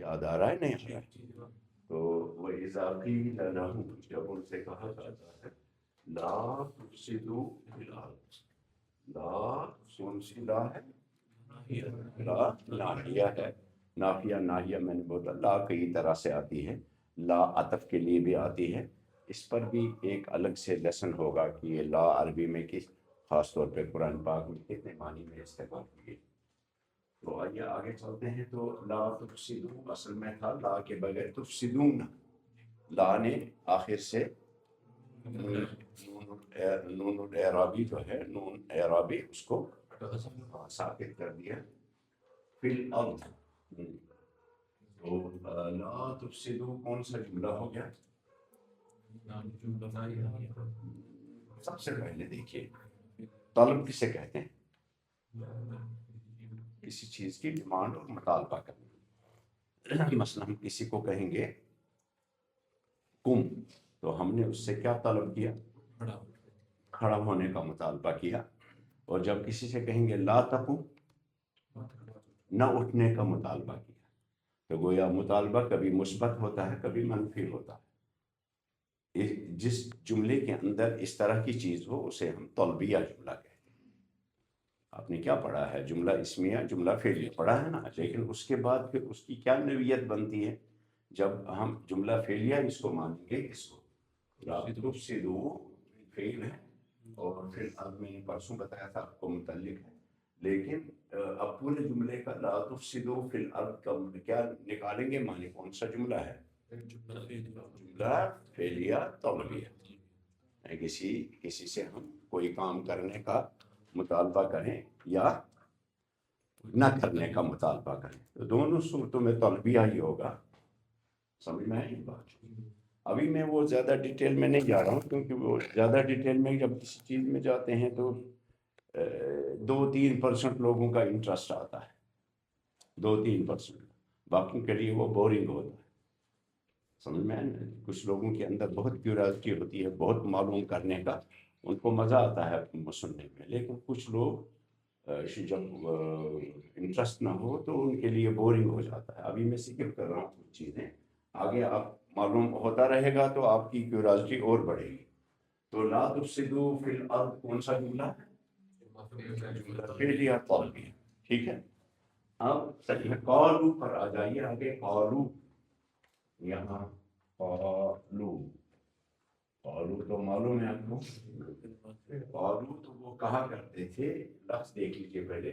یاد آ رہا ہے نہیں آ رہا ہے؟ تو وہ اضافی لہو جب ان سے کہا جاتا ہے لا تفسدوا فی الارض، لا کون سی لا ہے؟ لا ناہیہ ہے، نافیہ ناہیہ میں نے بولا لا کئی طرح سے آتی ہے، لا عطف کے لیے بھی آتی ہے، اس پر بھی ایک الگ سے لیسن ہوگا کہ یہ لا عربی میں کس خاص طور پہ قرآن پاک میں کتنے معنی میں استعمال ہوئی۔ تو آئیے آگے چلتے ہیں۔ تو لا تفسدو اصل میں تھا لا کے بغیر تفسدون، لا نے آخر سے نون الاعرابی جو ہے، نون اعرابی اس کو ساکت کر دیا فی الارض۔ تو لا تفسدو کون سا جملہ ہو گیا؟ سب سے پہلے دیکھیے طلب کسے کہتے ہیں؟ کسی چیز کی ڈیمانڈ اور مطالبہ کرنا۔ مثلا ہم کسی کو کہیں گے کم، تو ہم نے اس سے کیا طلب کیا؟ کھڑا ہونے کا مطالبہ کیا۔ اور جب کسی سے کہیں گے لا تقم، نہ اٹھنے کا مطالبہ کیا۔ تو گویا مطالبہ کبھی مثبت ہوتا ہے کبھی منفی ہوتا ہے۔ جس جملے کے اندر اس طرح کی چیز ہو اسے ہم طلبیہ جملہ کہتے ہیں۔ آپ نے کیا پڑھا ہے؟ جملہ اسمیہ جملہ فعلیہ پڑھا ہے نا، لیکن اس کے بعد پھر اس کی کیا نوعیت بنتی ہے؟ جب ہم جملہ فعلیہ اس کو مانیں گے، اس کو لا تفسدوا فعل ہے، اور پھر اب میں نے پرسوں بتایا تھا آپ کو متعلق ہے، لیکن اب پورے جملے کا لا تفسدوا فی الارض کا کیا نکالیں گے معنی؟ کون سا جملہ ہے؟ جملہ فعلیہ طلبیہ۔ کسی سے ہم کوئی کام کرنے کا مطالبہ کریں یا نہ کرنے کا مطالبہ کریں، تو دونوں صورتوں میں طلبیہ ہی ہوگا۔ سمجھ میں آئی بات؟ ابھی میں وہ زیادہ ڈیٹیل میں نہیں جا رہا ہوں، کیونکہ وہ زیادہ ڈیٹیل میں جب کسی چیز میں جاتے ہیں تو 2-3% لوگوں کا انٹرسٹ آتا ہے، 2-3%، باقی کے لیے وہ بورنگ ہوتا ہے۔ سمجھ میں آئے؟ کچھ لوگوں کے اندر بہت کیوریاسٹی ہوتی ہے، بہت معلوم کرنے کا، ان کو مزہ آتا ہے سننے میں، لیکن کچھ لوگ جب انٹرسٹ نہ ہو تو ان کے لیے بورنگ ہو جاتا ہے۔ ابھی میں سکپ کر رہا ہوں کچھ چیزیں، آگے آپ معلوم ہوتا رہے گا تو آپ کی کیوریاسٹی اور بڑھے گی۔ تو لا تفسدوا فی الارض کون سا جملہ ہے؟ جملہ فعلیہ طلبیہ، ٹھیک ہے۔ اب قالو پر آ جائیے آگے۔ قالو، یہاں قالو، قالو تو معلوم ہے آپ کو، قالو تو وہ کہا کرتے تھے، لفظ دیکھ لیجیے پہلے،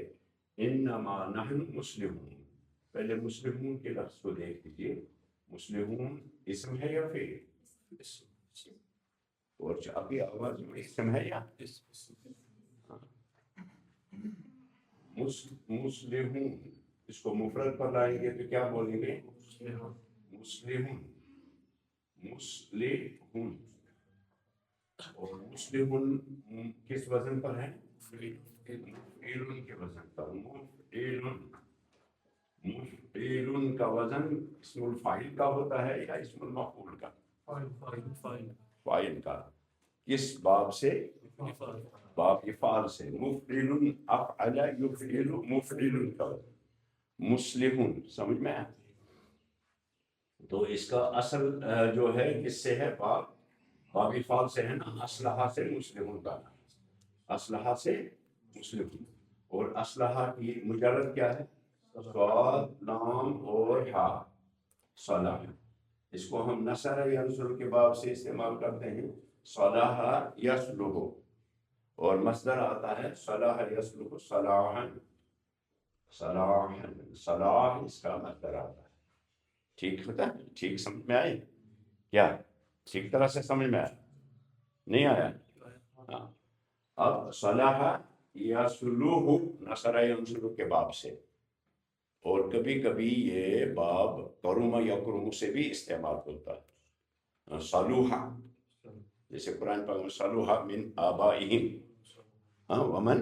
انما نحن مسلمون، پہلے مسلمون کے لفظ کو دیکھ لیجیے۔ مسلمون اسم ہے یا فعل؟ اور آپ کی آواز میں اسم ہے یا مسلمون؟ اس کو مفرد پر لائیں گے تو کیا بولیں گے؟ مسلمون، مسلمون۔ اور مسلمون کس وزن پر ہے؟ مفعول کے وزن پر، مفعول۔ مفعول کا وزن اسم الفاعل کا ہوتا ہے یا اسم المفعول کا؟ فاعل کا۔ کس باب سے؟ باب افعال سے۔ مفعل افعل یفعل، مفعل کا وزن مسلمون۔ سمجھ میں آیا؟ تو اس کا اصل جو ہے کس سے ہے؟ باب افعال سے ہے نا، اسلحہ سے مسلمون کا نام، اسلحہ سے مسلمون۔ اور اسلحہ کی مجرد کیا ہے؟ صاد لام اور ہا، صلاح۔ اس کو ہم نصر ینصر کے باب سے استعمال کرتے ہیں، صلاح یصلح، اور مصدر آتا ہے صلاح یصلح صلاحا، صلاحا، صلاح اس کا مصدر آتا ہے۔ ٹھیک ہوتا ہے؟ ٹھیک سمجھ میں آئی کیا؟ ٹھیک طرح سے سمجھ میں آیا؟ نہیں آیا؟ ہاں۔ اب صلاح یصلح نصر ینصر کے باب سے، اور کبھی کبھی یہ باب کرم یکرم سے بھی استعمال ہوتا ہے، صلوحا، جیسے قرآن پاک میں صلوحا من آبائہم، ومن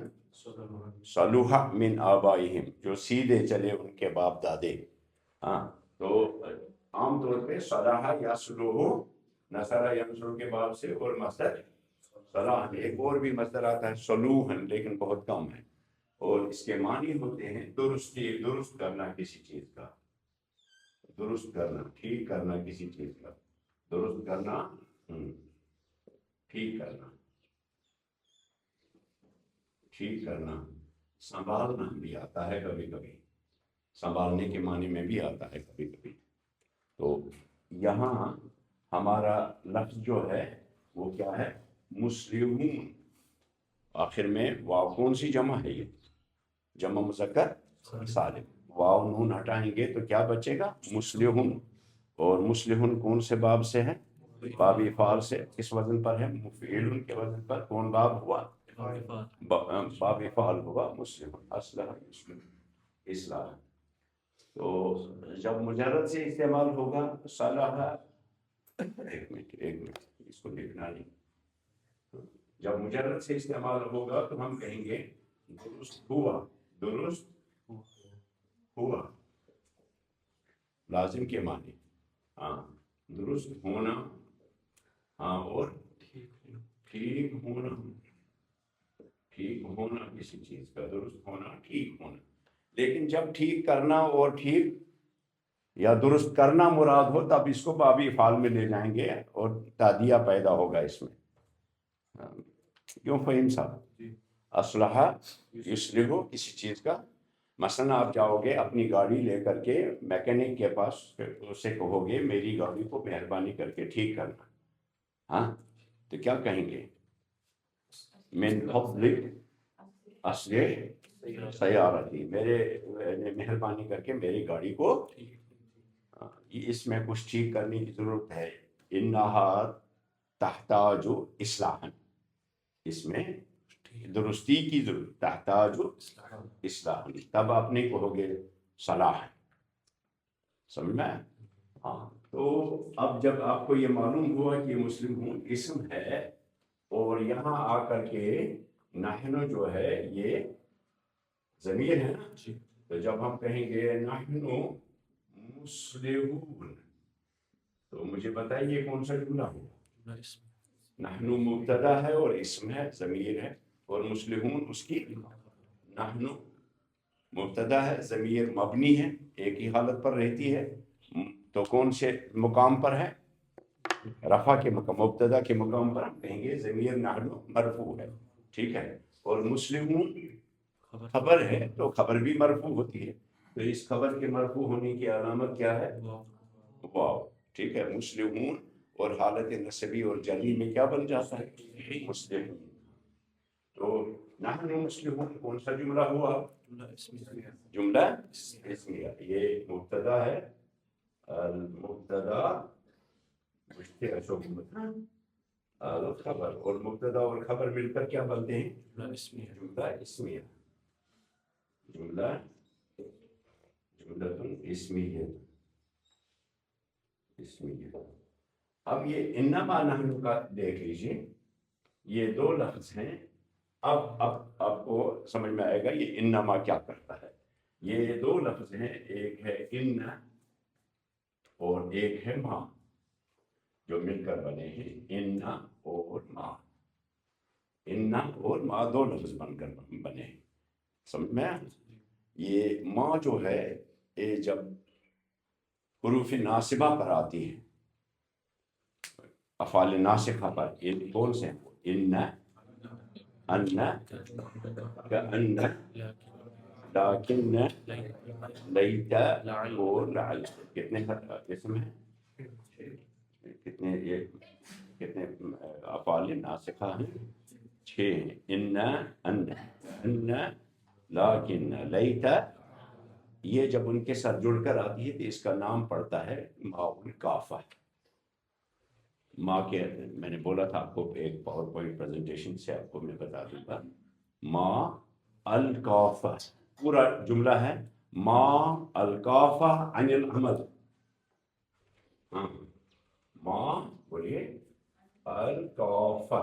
صلوحا من آبائہم، جو سیدھے چلے ان کے باپ دادے۔ ہاں، تو عام طور پہ صلاح یصلح نصر ینصر کے باب سے، اور مصدر صلاح، ایک اور بھی مصدر آتا ہے صلوحا، لیکن بہت کم ہے، اور اس کے معنی ہوتے ہیں درست کرنا کسی چیز کا، درست کرنا، ٹھیک کرنا کسی چیز کا، درست کرنا، ٹھیک کرنا، ٹھیک کرنا، سنبھالنا بھی آتا ہے کبھی کبھی، سنبھالنے کے معنی میں بھی آتا ہے کبھی کبھی. تو یہاں ہمارا لفظ جو ہے وہ کیا ہے؟ مسلمون. آخر میں واو کون سی جمع ہے؟ یہ جمع مذکر سالم. واو نون ہٹائیں گے تو کیا بچے گا؟ مسلمون. اور مسلمون کون سے باب سے ہے؟ باب افعال سے. کس وزن پر ہے؟ مفعول کے وزن پر. کون باب ہوا؟ باب افعال ہوا مسلمون. اصلح مسلم، اصلاح. تو جب مجرد سے استعمال ہوگا صلاح، ایک منٹ اس کو دیکھنا نہیں. جب مجرد سے استعمال ہوگا تو ہم کہیں گے درست ہوا، درست ہوا، لازم کے معنی. ہاں، درست ہونا، ہاں، اور ٹھیک ہونا، ٹھیک ہونا کسی چیز کا، درست ہونا، ٹھیک ہونا. لیکن جب ٹھیک کرنا اور ٹھیک یا درست کرنا مراد ہو تب اس کو باب افعال میں لے جائیں گے اور تادیہ پیدا ہوگا اس میں. کیوں فہیم صاحب؟ اصلحہ یصلح کسی چیز کا. مثلا آپ جاؤ گے اپنی گاڑی لے کر کے میکینک کے پاس، اسے کہو گے میری گاڑی کو مہربانی کر کے ٹھیک کرنا. ہاں، تو کیا کہیں گے؟ من فضلک اصلح سیارتی، میرے مہربانی کر کے میری گاڑی کو، اس میں کچھ ٹھیک کرنے کی ضرورت ہے. انہا تحتاج اصلاحا، اس میں درستی کی ضرورت، تحتاج اصلاحا. تب آپ نہیں کہو گے صلاح. سمجھ میں؟ ہاں. تو اب جب آپ کو یہ معلوم ہوا کہ مسلم ہوں اسم ہے، اور یہاں آ کر کے نحن جو ہے یہ ضمیر ہے نا، تو جب ہم کہیں گے نحن مسلمون تو مجھے بتائیے کون سا جملہ ہوگا؟ نحن مبتدا ہے اور اسم ہے، ضمیر ہے، اور مسلمون اس کی نحن مبتدا ہے، ضمیر مبنی ہے، ایک ہی حالت پر رہتی ہے. تو کون سے مقام پر ہے؟ رفع کے مقام، مبتدا کے مقام پر ہم کہیں گے ضمیر نحن مرفوع ہے. ٹھیک ہے. اور مسلمون خبر ہے تو خبر بھی مرفوع ہوتی ہے. تو اس خبر کے مرفوع ہونے کی علامت کیا ہے؟ واو. ٹھیک ہے. مسلمون اور حالت نسبی اور جلی میں کیا بن جاتا ہے؟ مسلمون. تو نحن مسلمون کون سا جملہ ہوا؟ جملہ اسمیہ. یہ مبتدا ہے، المبتدا الخبر، اور مبتدا اور خبر مل کر کیا بنتے ہیں؟ جملہ اسمیہ. جملہ اسمیہ. اب یہ انما نحن کا دیکھ لیجیے، یہ دو لفظ ہیں. اب آپ کو سمجھ میں آئے گا یہ انما کیا کرتا ہے. یہ دو لفظ ہیں، ایک ہے ان اور ایک ہے ما، جو مل کر بنے ہیں ان اور ما. ان اور ما دو لفظ بن کر بنے ہیں. سمجھ میں؟ یہ ما جو ہے یہ جب حروف ناصبہ پر آتی ہے، افعال ناسخہ پر، ان کون سے ہیں؟ ان، ان، کأن، لیکن، لیت اور لعل. کتنے اسم ہیں؟ کتنے افعال ناسخہ ہیں؟ 6 ہیں. ان، ان، لیکن، لیت. یہ جب ان کے ساتھ جڑ کر آتی ہے تو اس کا نام پڑتا ہے ماء الکافہ. ماں کے میں نے بولا تھا آپ کو ایک پاور پوائنٹ پریزنٹیشن سے آپ کو میں بتا دوں گا. ماء الکافہ پورا جملہ ہے، ماء الکافہ عن العمل. ہاں، ماء بولیے الکافہ،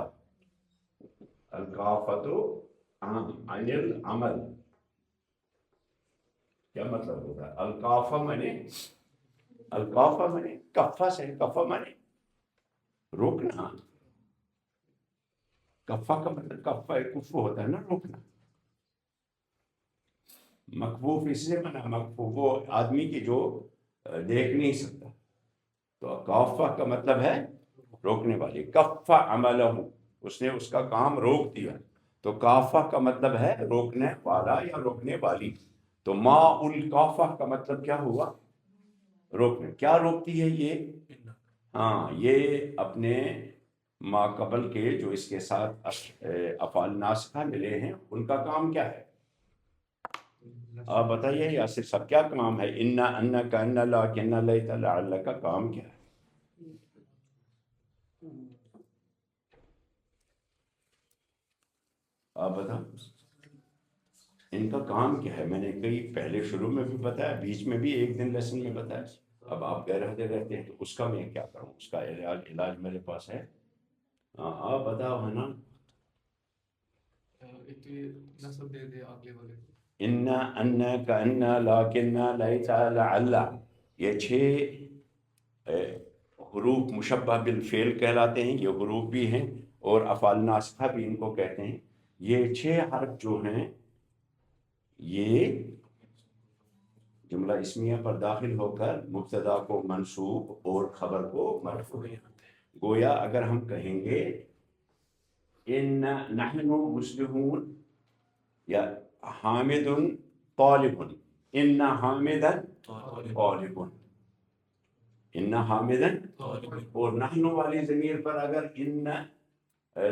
الکافۃ عن العمل. کیا مطلب ہوتا ہے؟ الکافہ مانے، الکافہ مانے کفہ سے، کفہ مانے روکنا. کفہ کا مطلب کفہ کف ہوتا ہے نا، روکنا. مکفوف اس سے بنا، مکفوف وہ آدمی کی جو دیکھ نہیں سکتا. تو کافہ کا مطلب ہے روکنے والی. کفہ عملہ، اس نے اس کا کام روک دیا. تو کافہ کا مطلب ہے روکنے والا یا روکنے والی. تو ما الکافہ کا مطلب کیا ہوا؟ روکنے. کیا روکتی ہے یہ؟ ہاں، یہ اپنے ما قبل کے جو اس کے ساتھ افعال ناسخہ ملے ہیں ان کا کام کیا ہے؟ آپ بتائیے یاسر صاحب، کیا کام ہے؟ انا، انا کا، انا لا، کہ انا لیت، لعل کا کام کیا ہے؟ آپ بتاؤ ان کا کام کیا ہے. میں نے کئی پہلے شروع میں بھی بتایا، بیچ میں بھی ایک دن لیسن میں بتایا. اب آپ کہہ رہتے ہیں تو اس کا میں کیا کروں؟ اس کا علاج میرے پاس ہے. ہاں آپ بتاؤ ہے نا. انا، انا کا، انا لاکن، لیت، لعل، یہ 6 حروف مشبہ بالفعل کہلاتے ہیں. یہ حروف بھی ہیں اور افعال ناسخہ بھی ان کو کہتے ہیں. یہ 6 حرف جو ہیں یہ جملہ اسمیہ پر داخل ہو کر مبتدا کو منصوب اور خبر کو مرفوع. گویا اگر ہم کہیں گے ان نحن مسلمون یا حامد طالب، ان حامدا طالب، ان حامدا، اور نحن والی ضمیر پر اگر ان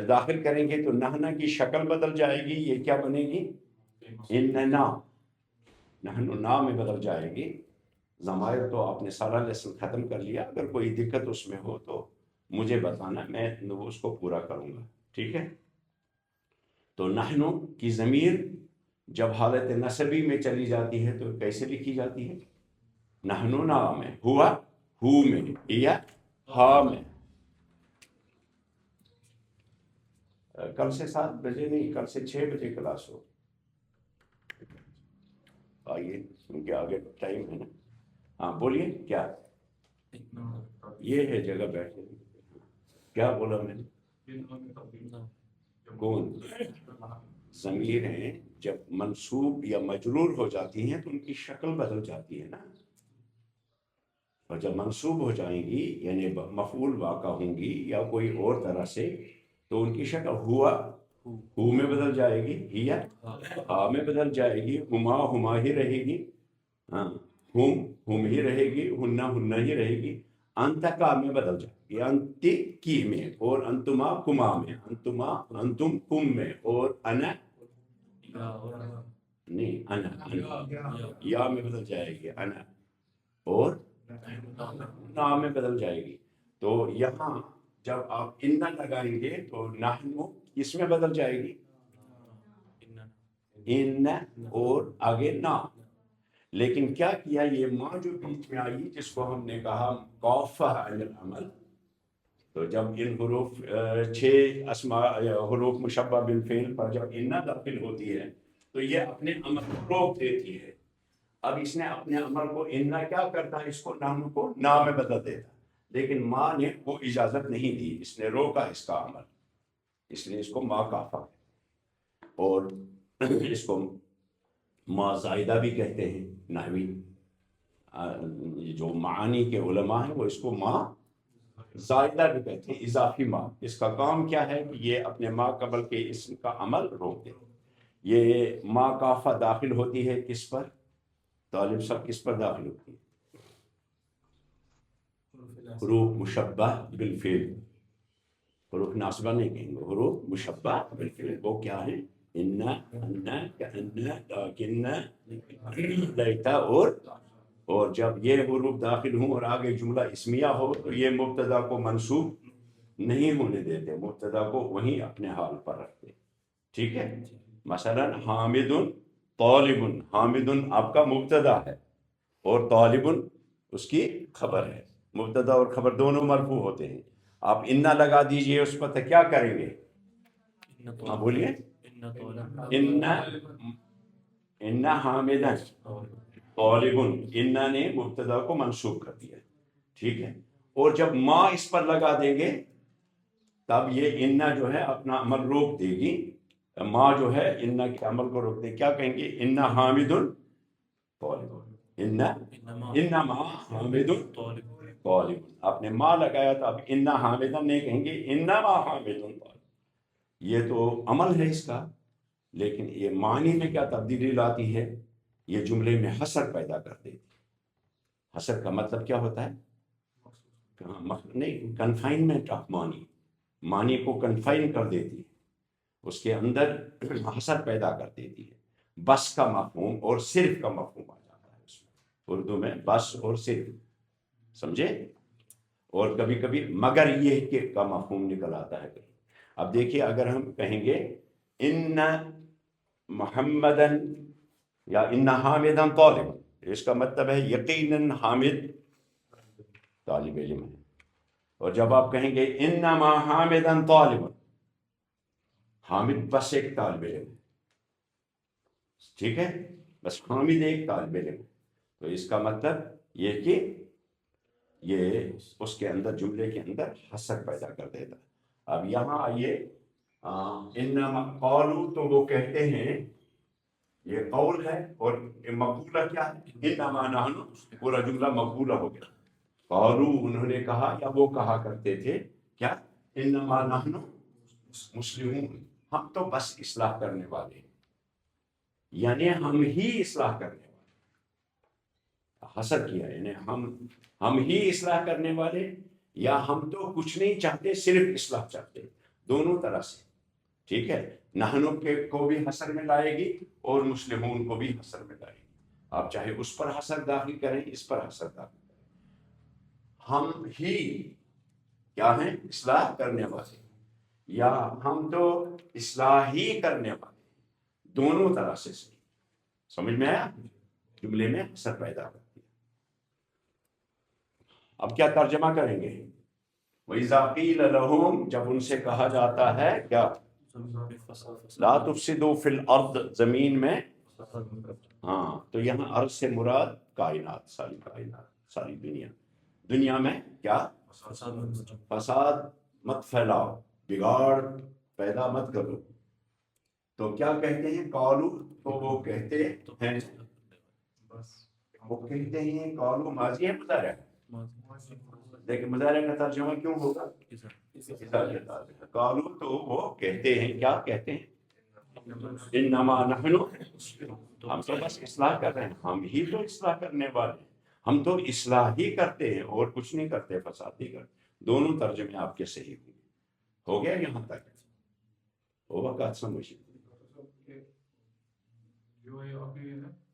داخل کریں گے تو نحن کی شکل بدل جائے گی. یہ کیا بنے گی؟ اننا. نحن نا میں بدل جائے گی. ضمائر تو آپ نے سارا لیسن ختم کر لیا. اگر کوئی دقت اس میں ہو تو مجھے بتانا، میں اس کو پورا کروں گا. ٹھیک ہے. تو نحن کی ضمیر جب حالت نصبی میں چلی جاتی ہے تو کیسے لکھی جاتی ہے؟ نحن نا میں، ہوا ہو میں، یا ہا میں. کل سے 7 بجے نہیں، کل سے 6 بجے کلاس ہو. آئیے، کیونکہ آگے ٹائم ہے نا. ہاں بولیے کیا یہ ہے جگہ بیٹھنے کی. کیا بولا میں نے؟ کون ضمیر ہیں جب منصوب یا مجرور ہو جاتی ہیں تو ان کی شکل بدل جاتی ہے نا. اور جب منصوب ہو جائیں گی یعنی مفعول واقع ہوں گی یا کوئی اور طرح سے، تو ان کی شکل ہوا ہو میں بدل جائے گی، ہیا ہا میں بدل جائے گی، ہما ہما ہی رہے گی، ہاں ہم ہی رہے گی، ہننا ہننا ہی رہے گی. انت کا میں بدل جائے گی، انتی کی میں، اور انتما کما میں، انتما انتم کم میں، اور انا نہیں، انا یا میں بدل جائے گی، انا، اور نا میں بدل جائے گی. تو یہاں جب آپ اننا لگائیں گے تو نحن اس میں بدل جائے گی، ان، اور آگے نا. لیکن کیا کیا یہ ماں جو بیچ میں آئی جس کو ہم نے کہا کافہ عن العمل، تو جب ان حروف 6 اسماء حروف مشبہ بالفعل پر جب ان داخل ہوتی ہے تو یہ اپنے عمل کو روک دیتی ہے. اب اس نے اپنے عمل کو ان کیا کرتا ہے؟ اس کو نام کو نا میں بدل دیتا. لیکن ماں نے وہ اجازت نہیں دی، اس نے روکا اس کا عمل، اس لیے اس کو ما کافہ. اور اس کو ما زائدہ بھی کہتے ہیں نحوی. جو معانی کے علماء ہیں وہ اس کو ما زائدہ بھی کہتے ہیں، اضافی ما. اس کا کام کیا ہے کہ یہ اپنے ما قبل کے اسم کا عمل روک دے. یہ ما کافہ داخل ہوتی ہے کس پر؟ طالب صاحب کس پر داخل ہوتی ہے؟ حروف مشبہ بالفعل. حروف ناصبہ نہیں کہیں گے، حروف مشبہ بالفعل. وہ کیا ہیں؟ انا، انا، کأنا، لاکن، لیتا، اور جب یہ حروف داخل ہوں اور آگے جملہ اسمیہ ہو تو یہ مبتدا کو منصوب نہیں ہونے دیتے، مبتدا کو وہیں اپنے حال پر رکھتے. ٹھیک ہے. مثلا حامد طالب، حامد آپ کا مبتدا ہے اور طالب اس کی خبر ہے. مبتدا اور خبر دونوں مرفوع ہوتے ہیں. آپ انا لگا دیجئے اس پر تو کیا کریں گے؟ ہاں بولیے. ان حامد طالب، انا نے مبتدا کو منصوب کر دیا. ٹھیک ہے. اور جب ما اس پر لگا دیں گے تب یہ انا جو ہے اپنا عمل روک دے گی. ما جو ہے انا کے عمل کو روک دے. کیا کہیں گے؟ انا حامد طالب. انما حامد طالب، آپ نے ماں لگایا تو اب انا حامدن نہیں کہیں گے، انما حامد طالب. یہ تو عمل ہے اس کا، لیکن یہ معنی میں کیا تبدیلی لاتی ہے؟ یہ جملے میں حصر پیدا کر دیتی ہے. حصر کا مطلب کیا ہوتا ہے؟ نہیں، کنفائنمنٹ آف معنی، معنی کو کنفائن کر دیتی ہے، اس کے اندر حصر پیدا کر دیتی ہے. بس کا مفہوم اور صرف کا مفہوم آ جاتا ہے اس میں، اردو میں بس اور صرف، سمجھے؟ اور کبھی کبھی مگر یہ کہ کا مفہوم نکل آتا ہے. اب دیکھیے، اگر ہم کہیں گے ان محمدن یا ان حامدن طالب، اس کا مطلب ہے یقیناً حامد طالب علم ہے. اور جب آپ کہیں گے انما حامدن طالب، حامد بس ایک طالب علم ہے، ٹھیک ہے، بس حامد ایک طالب علم ہے. تو اس کا مطلب یہ کہ یہ اس کے اندر، جملے کے اندر حصر پیدا کر دیتا. اب یہاں آئیے، انما قالو تو وہ کہتے ہیں، یہ قول ہے، اور مقولہ کیا ہے؟ انما نحن، پورا جملہ مقولہ ہو گیا. قالو انہوں نے کہا، یا وہ کہا کرتے تھے کیا؟ انما نحن مسلمون، ہم تو بس اصلاح کرنے والے ہیں، یعنی ہم ہی اصلاح کرنے والے. حسد کیا یعنی ہم ہی اصلاح کرنے والے، یا ہم تو کچھ نہیں چاہتے، صرف اصلاح چاہتے. دونوں طرح سے، ٹھیک ہے. نحنو کے کو بھی حسر میں لائے گی اور مسلمون کو بھی حسر میں لائے گی. آپ چاہے اس پر حسر داخل کریں، اس پر حسر داخل کریں. ہم ہی کیا ہیں؟ اصلاح کرنے والے، یا ہم تو اصلاح ہی کرنے والے. دونوں طرح سے صحیح. سمجھ میں آیا؟ جملے میں حسر پیدا کرتی ہے. اب کیا ترجمہ کریں گے؟ وَإِذَا قِيلَ لَهُمْ، جب ان سے کہا جاتا ہے کیا؟ لا تفسدوا فی الارض، زمین میں. ہاں، تو یہاں ارض سے مراد کائنات، ساری کائنات، ساری دنیا. دنیا میں کیا؟ فساد مت پھیلاؤ، بگاڑ پیدا مت کرو. تو کیا کہتے ہیں؟ قالو، تو وہ کہتے ہیں، وہ کہتے ہیں. قالو ماضی ہے، مضارع ہے، لیکن مضارع کا ترجمہ کیوں ہوگا؟ قالو تو وہ کہتے ہیں، کیا کہتے ہیں؟ انما نحن، ہم تو بس اصلاح کر رہے ہیں، ہم ہی تو اصلاح کرنے والے ہیں، ہم تو اصلاح ہی کرتے ہیں اور کچھ نہیں کرتے، فساد ہی کرتے. دونوں ترجمے آپ کے صحیح ہوئے. ہو گیا یہاں تک؟ ہوگا بات سمجھ؟ جو یہ آپ نے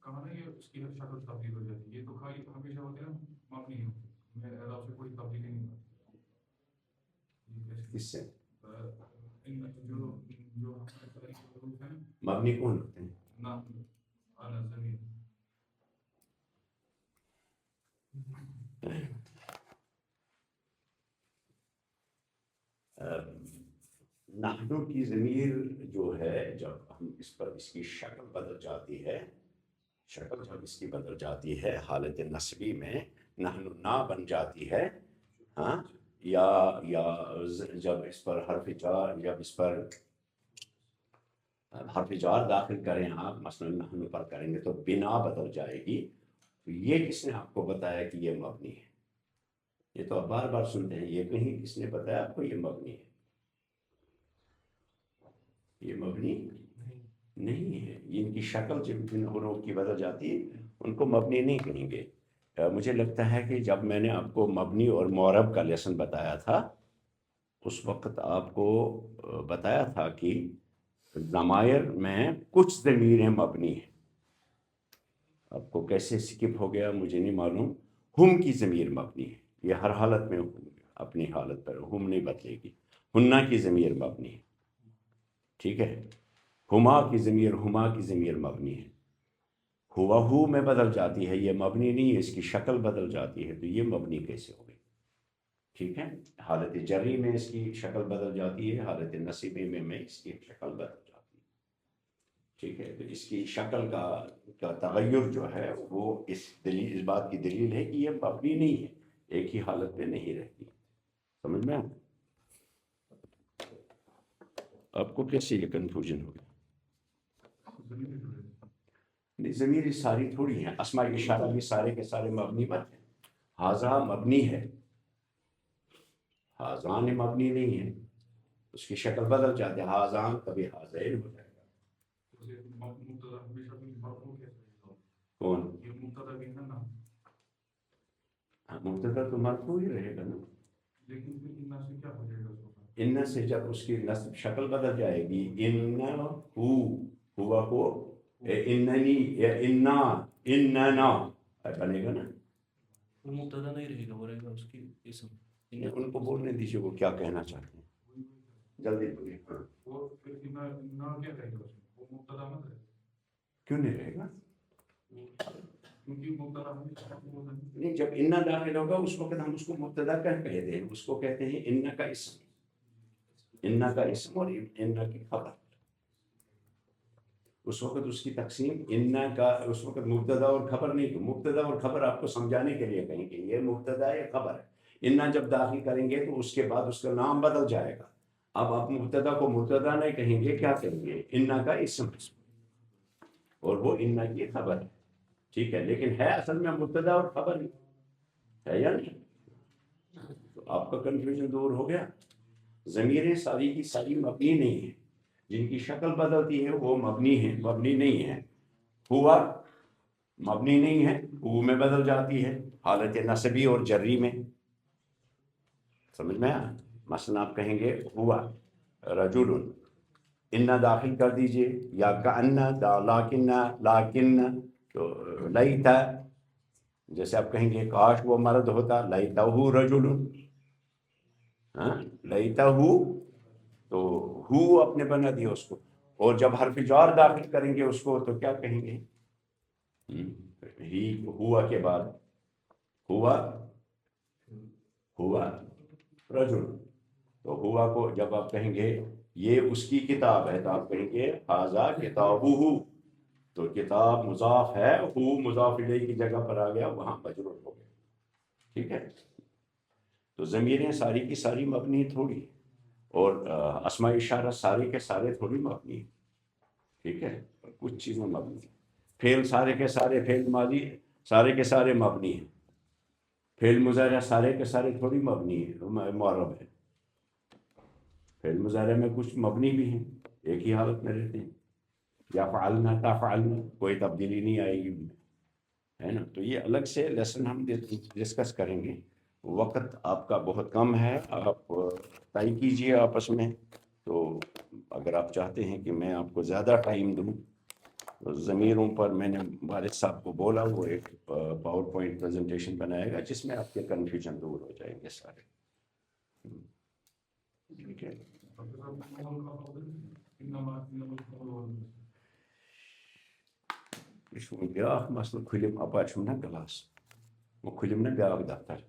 کہا نا، یہ اس کی شکل تبدیل ہو جاتی ہے، یہ تو خالی ہمیشہ ہوتے ہیں مبنی ہوتے ہیں، میں اعراب سے کوئی تبدیلی نہیں ہوتی. کس سے جو ہمارے ساری حروف ہیں مبنی کون ہوتے ہیں؟ نہ اعلیٰ زمین. نحنو کی ضمیر جو ہے، جب ہم اس پر، اس کی شکل بدل جاتی ہے، شکل جب اس کی بدل جاتی ہے حالت نصبی میں، نحنو نا بن جاتی ہے، ہاں، یا جب اس پر حرف جار، جب اس پر حرف جار داخل کریں آپ، مثلا نحنو پر کریں گے تو بنا بدل جائے گی. تو یہ کس نے آپ کو بتایا کہ یہ مبنی ہے؟ یہ تو آپ بار بار سنتے ہیں، یہ کہیں کس نے بتایا آپ کو یہ مبنی ہے؟ یہ مبنی نہیں ہے. ان کی شکل جب ان حروف کی بدل جاتی ہے، ان کو مبنی نہیں کہیں گے. مجھے لگتا ہے کہ جب میں نے آپ کو مبنی اور معرب کا لیسن بتایا تھا، اس وقت آپ کو بتایا تھا کہ ضمائر میں کچھ ضمیریں مبنی ہیں. آپ کو کیسے سکپ ہو گیا مجھے نہیں معلوم. ہم کی ضمیر مبنی ہے، یہ ہر حالت میں اپنی حالت پر ہم نہیں بدلے گی. ہنہ کی ضمیر مبنی ہے، ٹھیک ہے. ہما کی ضمیر مبنی ہے. ہوا ہو میں بدل جاتی ہے، یہ مبنی نہیں ہے، اس کی شکل بدل جاتی ہے، تو یہ مبنی کیسے ہوگی؟ ٹھیک ہے. حالت جری میں اس کی شکل بدل جاتی ہے، حالت نصیبی میں اس کی شکل بدل جاتی ہے. ٹھیک ہے. تو اس کی شکل کا تغیر جو ہے وہ اس بات کی دلیل ہے کہ یہ مبنی نہیں ہے، ایک ہی حالت میں نہیں رہتی. سمجھ میں آپ کو کیسے یہ کنفیوژن ہوگی؟ نہیں ضمیر ساری تھوڑی ہیں، اسماء اشارہ بھی سارے کے سارے مبنی مت ہیں. ہاذا مبنی ہے، ہاذان مبنی نہیں ہے، اس کی شکل بدل جاتی ہے، ہاذان کبھی ہاذین ہو جائے گا. مبتدا ہمیشہ بھی مرفوع کیسے ہوگا؟ کون؟ یہ مبتدا بھی ہے نا، مبتدا تو مرفوع ہی رہے گا نا. لیکن پھر ان سے کیا ہو جائے گا اس کو؟ ان سے جب اس کی نصب شکل بدل جائے گی، ان ہوا کو اننی یا اننا بنے گا نا. وہ مبتدا نہیں رہے گا، وہ رہے گا اس کی اسم. ان کو بولنے دیجیے وہ کیا کہنا چاہتے ہیں، جلدی بولیے. ہاں وہ پھر انا کیا رہے گا اس میں؟ وہ مبتدا مت رہے گا، کیوں نہیں رہے گا؟ کیونکہ مبتدا ہمیشہ مرفوع ہوتا ہے. نہیں، جب انا داخل ہوگا اس وقت ہم اس کو مبتدا کہتے ہیں، اس کو کہتے ہیں ان کا اسم، ان کا اسم اور ان کی خبر. اس وقت اس کی تقسیم ان کا، اس وقت مبتدا اور خبر نہیں، تو مبتدا اور خبر آپ کو سمجھانے کے لیے کہیں گے یہ مبتدا ہے خبر ہے. ان جب داخل کریں گے تو اس کے بعد اس کا نام بدل جائے گا. اب آپ مبتدا کو مبتدا نہیں کہیں گے، کیا کہیں گے؟ ان کا اسم، اور وہ ان کی خبر ہے. ٹھیک ہے، لیکن ہے اصل میں مبتدا اور خبر ہی ہے یا نہیں؟ تو آپ کا کنفیوژن دور ہو گیا. ضمیریں ساری کی ساری مبنی نہیں ہیں، جن کی شکل بدلتی ہے وہ مبنی ہیں، مبنی نہیں ہیں. ہوا مبنی نہیں ہے، ہو میں بدل جاتی ہے حالت نصبی اور جری میں. سمجھ میں آیا؟ مثلا آپ کہیں گے ہوا رجل، ان داخل کر دیجئے، یا کأن لاکن تو لیتا، جیسے آپ کہیں گے کاش وہ مرد ہوتا، لیتہ رجل، ہاں لیتہ، تو ہو اپنے بنا دیا اس کو. اور جب حرف جار داخل کریں گے اس کو تو کیا کہیں گے؟ ہی ہوا کے بعد ہوا رجل، تو ہوا کو جب آپ کہیں گے یہ اس کی کتاب ہے تو آپ کہیں گے ھذا کتابہ، تو کتاب مضاف ہے، ہو مضاف الیہ کی جگہ پر آ گیا، وہاں مجرور ہو گیا. ٹھیک ہے، تو ضمیریں ساری کی ساری مبنی تھوڑی، اور اسماء اشارہ سارے کے سارے تھوڑی مبنی. ٹھیک ہے، کچھ چیزیں مبنی. فعل سارے کے سارے، فعل ماضی سارے کے سارے مبنی ہیں. فعل مضارع سارے کے سارے تھوڑی مبنی ہے، معرب ہے. فعل مضارع میں کچھ مبنی بھی ہیں، ایک ہی حالت میں رہتے ہیں. یا فعلنا تفعلنا، کوئی تبدیلی نہیں آئے گی ان میں، ہے نا. تو یہ الگ سے لیسن ہم ڈسکس کریں گے. وقت آپ کا بہت کم ہے، آپ طے کیجئے آپس میں. تو اگر آپ چاہتے ہیں کہ میں آپ کو زیادہ ٹائم دوں، تو ضمیروں پر میں نے والد صاحب کو بولا وہ ایک پاور پوائنٹ پریزنٹیشن بنائے گا جس میں آپ کے کنفیوژن دور ہو جائیں گے سارے. ٹھیک ہے، یہ بیاکھ مسئلہ کھلم اپار چھُم نا کلاس، وہ کھلم نا بیاکھ دفتر.